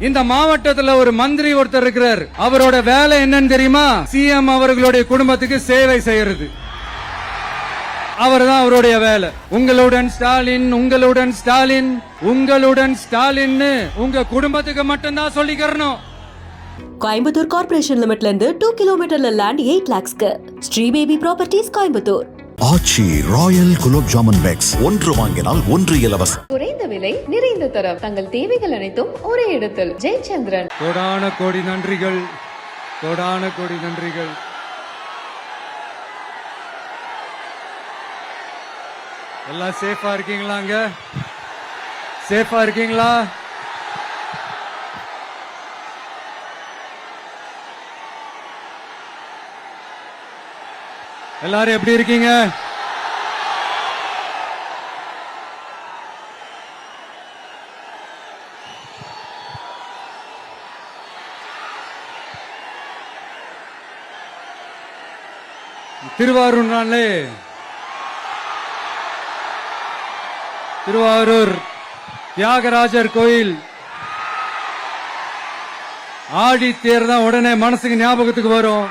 இந்த மாவட்டத்துல ஒரு மந்திரி ஒருத்தர் இருக்கிறார். அவரோட வேலை என்னன்னு தெரியுமா? சிஎம் அவர்களுடைய குடும்பத்துக்கு சேவை செய்யறது. அவர்தான் அவருடைய வேலை. உங்களுடன் ஸ்டாலின், உங்களுடன் ஸ்டாலின், உங்களுடன் ஸ்டாலின் உங்க குடும்பத்துக்கு மட்டும்தான் சொல்லிக்கிறணும். கோயம்புத்தூர் கார்ப்பரேஷன் லிமிட்ல இருந்து 2 கிலோமீட்டர்ல லேண்ட் 8 lakhsக்கு Sri baby properties Coimbatore. Aachi royal gulab jamun packs ஒன்று வாங்கினால் ஒன்று இலவசம். குறைந்த விலை நிறைந்த தரம், தங்கள் தேவைகள் அனைத்தும் ஒரே இடத்தில். ஜெயச்சந்திரன். கோடான கோடி நன்றிகள், கோடான கோடி நன்றிகள். எல்லாம் சேஃபா இருக்கீங்களாங்க? சேஃபா இருக்கீங்களா? எல்லாரும் எப்படி இருக்கீங்க? திருவாரூர் நாளே திருவாரூர் தியாகராஜர் கோயில் ஆடி தேர் தான் உடனே மனசுக்கு ஞாபகத்துக்கு வரும்.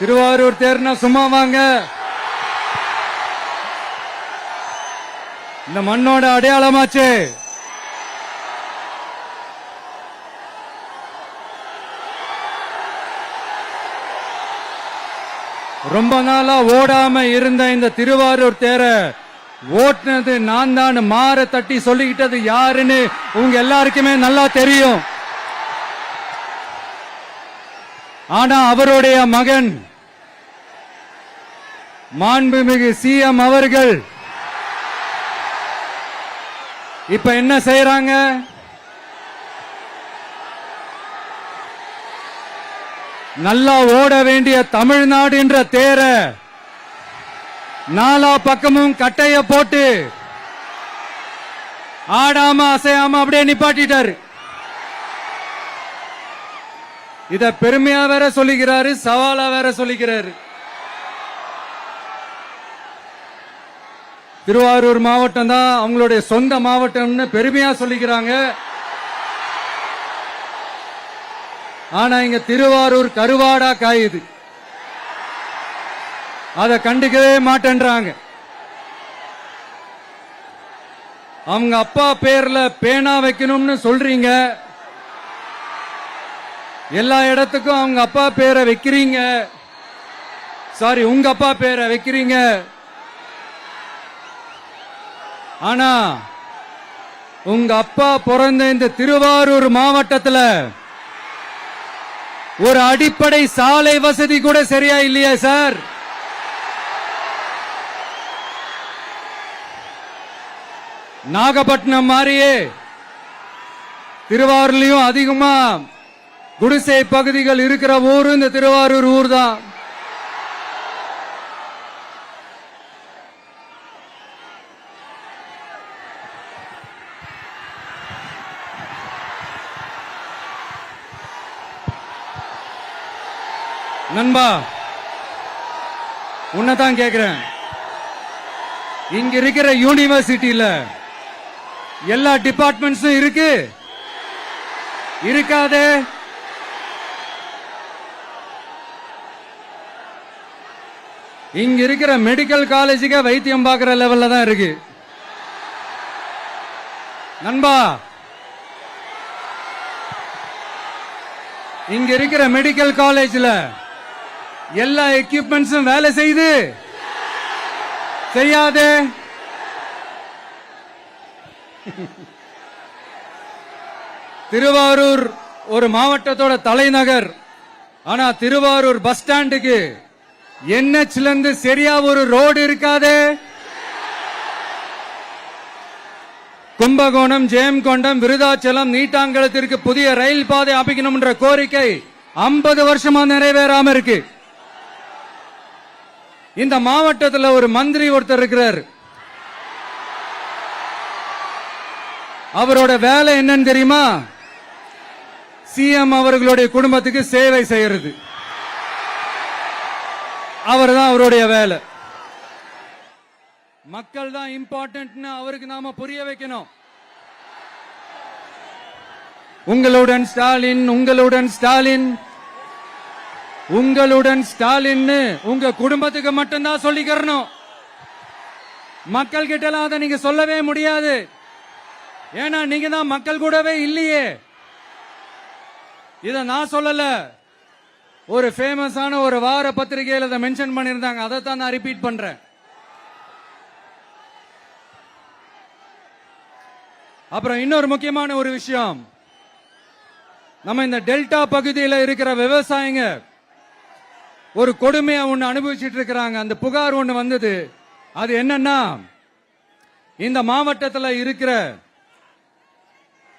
திருவாரூர் தேர்னா சும்மா வாங்க, இந்த மண்ணோட அடையாளமாச்சு. ரொம்ப நாளா ஓடாம இருந்த இந்த திருவாரூர் தேர ஓட்டுனது நான் தான், மாற தட்டி சொல்லிக்கிட்டது யாருன்னு உங்க எல்லாருக்குமே நல்லா தெரியும். ஆனா அவருடைய மகன் மாண்புமிகு சிஎம் அவர்கள் இப்ப என்ன செய்யறாங்க? நல்லா ஓட வேண்டிய தமிழ்நாடு என்ற தேர நாலா பக்கமும் கட்டைய போட்டு ஆடாம அசையாம அப்படியே நிப்பாட்டிட்டாரு. இத பெருமையா வேற சொல்லிக்கிறாரு, சவாலா வேற சொல்லிக்கிறாரு. திருவாரூர் மாவட்டம் தான் அவங்களுடைய சொந்த மாவட்டம்னு பெருமையா சொல்லிக்கிறாங்க. ஆனா இங்க திருவாரூர் கருவாடா காயுது. அத கண்டுக்கவே மாட்டேன்றாங்க. அவங்க அப்பா பேர்ல பேனா வைக்கணும்னு சொல்றீங்க, எல்லா இடத்துக்கும் அவங்க அப்பா பேரை வைக்கிறீங்க. சாரி, உங்க அப்பா பேரை வைக்கிறீங்க. ஆனா உங்க அப்பா பிறந்த இந்த திருவாரூர் மாவட்டத்துல ஒரு அடிப்படை சாலை வசதி கூட சரியா இல்லையா சார்? நாகப்பட்டினம் மாதிரியே திருவாரூர்லயும் அதிகமா குடிசை பகுதிகள் இருக்கிற ஊரு இந்த திருவாரூர் ஊர் தான். நண்பா, உன்னதான் கேக்குறேன், இங்க இருக்கிற யூனிவர்சிட்டியில எல்லா டிபார்ட்மெண்ட்ஸும் இருக்கு இருக்காதே? இங்க இருக்கிற மெடிக்கல் காலேஜுக்கு வைத்தியம் பார்க்கிற லெவல்ல தான் இருக்கு. நண்பா, இங்க இருக்கிற மெடிக்கல் காலேஜ்ல எல்லா எக்யூப்மெண்ட்ஸும் வேலை செய்து செய்யாதே? திருவாரூர் ஒரு மாவட்டத்தோட தலைநகர். ஆனா திருவாரூர் பஸ் ஸ்டாண்டுக்கு என்ஹெச்ல இருந்து சரியா ஒரு ரோடு இருக்காதே? கும்பகோணம், ஜெயங்கொண்டம், விருதாச்சலம், நீட்டாங்கலத்திற்கு புதிய ரயில் பாதை அமைக்கணும் என்ற கோரிக்கை 50 வருஷமா நிறைவேறாம இருக்கு. இந்த மாவட்டத்தில் ஒரு மந்திரி ஒருத்தர் இருக்கிறார். அவரோட வேலை என்னன்னு தெரியுமா? சிஎம் அவர்களுடைய குடும்பத்துக்கு சேவை செய்யறது. அவர்தான் அவருடைய வேலை. மக்கள் தான் இம்பார்ட்டன்ட்னு அவருக்கு நாம புரிய வைக்கணும். உங்களுடன் ஸ்டாலின், உங்களுடன் ஸ்டாலின், உங்களுடன் ஸ்டாலின் உங்க குடும்பத்துக்கு மட்டும்தான் சொல்லிக்கிறணும். மக்கள் கிட்ட அதை நீங்க சொல்லவே முடியாது. ஏன்னா நீங்க தான் மக்கள் கூடவே இல்லையே. இத நான் சொல்லல, ஒரு ஃபேமஸான ஒரு வார பத்திரிகையில் அதை மென்ஷன் பண்ணியிருந்தாங்க. அதை தான் நான் ரிப்பீட் பண்றேன். அப்புறம் இன்னொரு முக்கியமான ஒரு விஷயம், நம்ம இந்த டெல்டா பகுதியில் இருக்கிற விவசாயிங்க ஒரு கொடுமையா ஒண்ணு அனுபவிச்சுட்டு இருக்கிறாங்க. அந்த புகார் ஒண்ணு வந்தது. அது என்னன்னா, இந்த மாவட்டத்தில் இருக்கிற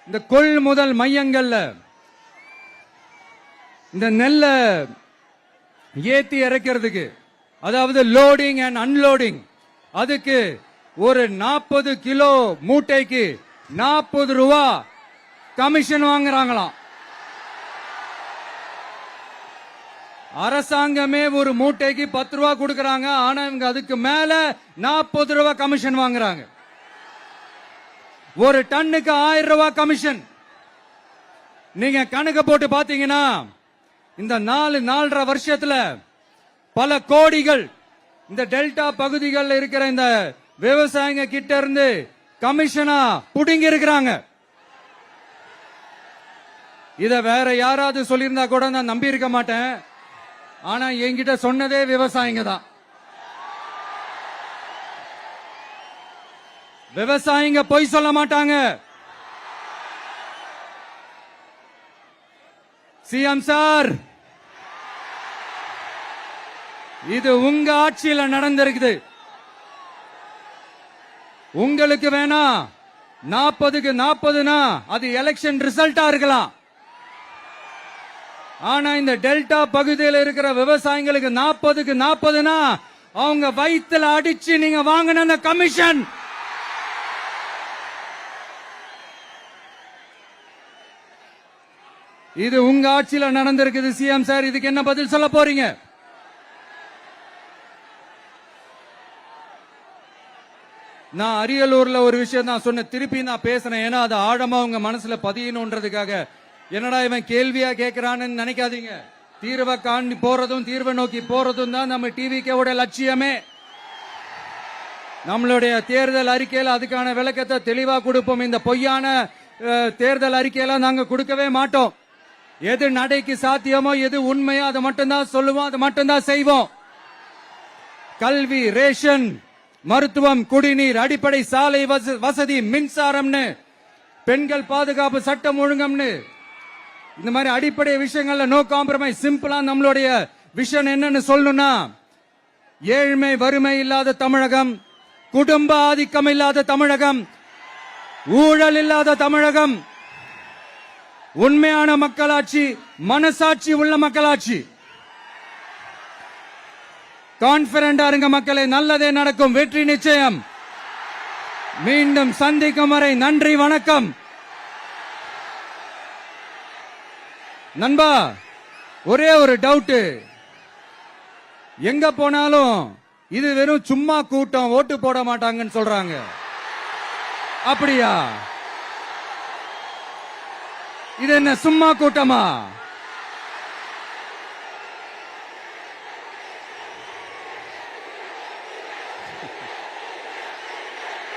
இந்த கொள்முதல் மையங்கள்ல இந்த நெல்ல ஏத்தி இறக்கிறதுக்கு, அதாவது லோடிங் அண்ட் அன்லோடிங், அதுக்கு ஒரு 40 கிலோ மூட்டைக்கு 40 ரூபா கமிஷன் வாங்குறாங்களாம். அரசாங்கமே ஒரு மூட்டைக்கு 10 ரூபா கொடுக்கறாங்க. ஆனா இவங்க அதுக்கு மேல 40 ரூபா கமிஷன் வாங்குறாங்க. ஒரு டன்னுக்கு 1000 ரூபாய் கமிஷன். நீங்க கணக்கு போட்டு பாத்தீங்கன்னா இந்த 4.5 வருஷத்துல பல கோடிகள் இந்த டெல்டா பகுதிகளில் இருக்கிற இந்த விவசாயிங்க கிட்ட இருந்து கமிஷனா புடுங்கி இருக்கிறாங்க. இத வேற யாராவது சொல்லியிருந்தா கூட நான் நம்பி இருக்க மாட்டேன். ஆனா என்கிட்ட சொன்னதே விவசாயிங்க தான். விவசாயிங்க பொய் சொல்ல மாட்டாங்க. சிஎம் சார், இது உங்க ஆட்சியில் நடந்திருக்குது. உங்களுக்கு வேணா 40க்கு 40னா அது எலெக்ஷன் ரிசல்ட்டா இருக்கலாம். ஆனா இந்த டெல்டா பகுதியில் இருக்கிற விவசாயிகளுக்கு 40க்கு 40னா அவங்க வயித்துல அடிச்சு நீங்க வாங்கின அந்த கமிஷன். இது உங்க ஆட்சியில நடந்திருக்குது. சிஎம் சார், இதுக்கு என்ன பதில் சொல்ல போறீங்க? நான் அரியலூர்ல ஒரு விஷயம் நான் சொன்ன, திருப்பி நான் பேசுறேன். ஏன்னா அது ஆழமா உங்க மனசுல பதியணும்ன்றதுக்காக. என்னடா இவன் கேள்வியா கேட்கிறான்னு நினைக்காதீங்க. தீர்வை காண்டி போறதும் தீர்வை நோக்கி போறதும் தான் நம்ம டிவிக்கோட லட்சியமே. நம்மளுடைய தேர்தல் அறிக்கையில அதுக்கான விளக்கத்தை தெளிவா கொடுப்போம். இந்த பொய்யான தேர்தல் அறிக்கையெல்லாம் நாங்க கொடுக்கவே மாட்டோம். எது நடைக்கு சாத்தியமோ, எது உண்மையோ அதை மட்டும்தான் சொல்லுவோம், அதை மட்டும்தான் செய்வோம். கல்வி, ரேஷன், மருத்துவம், குடிநீர், அடிப்படை சாலை வசதி, மின்சாரம்னு, பெண்கள் பாதுகாப்பு, சட்டம் ஒழுங்கம்னு, இந்த மாதிரி அடிப்படை விஷயங்கள்ல நோ காம்ப்ரமைஸ். சிம்பிளா நம்மளுடைய விஷன் என்னன்னு சொல்லணும்னா, ஏழ்மை வறுமை இல்லாத தமிழகம், குடும்ப ஆதிக்கம் இல்லாத தமிழகம், ஊழல் இல்லாத தமிழகம், உண்மையான மக்களாட்சி, மனசாட்சி உள்ள மக்களாட்சி. கான்பிடண்டா இருங்க மக்களே, நல்லதே நடக்கும், வெற்றி நிச்சயம். மீண்டும் சந்திக்கும் வரை நன்றி, வணக்கம். நண்பா, ஒரே ஒரு டவுட், எங்க போனாலும் இது வெறும் சும்மா கூட்டம், ஓட்டு போட மாட்டாங்கன்னு சொல்றாங்க. அப்படியா? இது என்ன சும்மா கூட்டமா?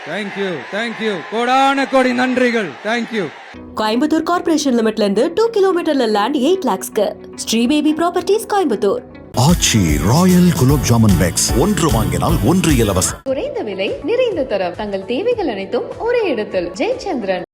தேங்க்யூ, தேங்க்யூ, கோடான கோடி நன்றிகள். தேங்க்யூ. கோயம்புத்தூர் கார்ப்பரேஷன் லிமிட்ல இருந்து 2 கிலோமீட்டர்ல லேண்ட் 8 lakhsக்கு Sri baby properties Coimbatore. Aachi royal gulab jamun packs, ஒன்று வாங்கினால் ஒன்று இலவசம். குறைந்த விலை, நிறைந்த தரம், தங்கள் தேவைகள் அனைத்தும் ஒரே இடத்தில். ஜெயச்சந்திரன்.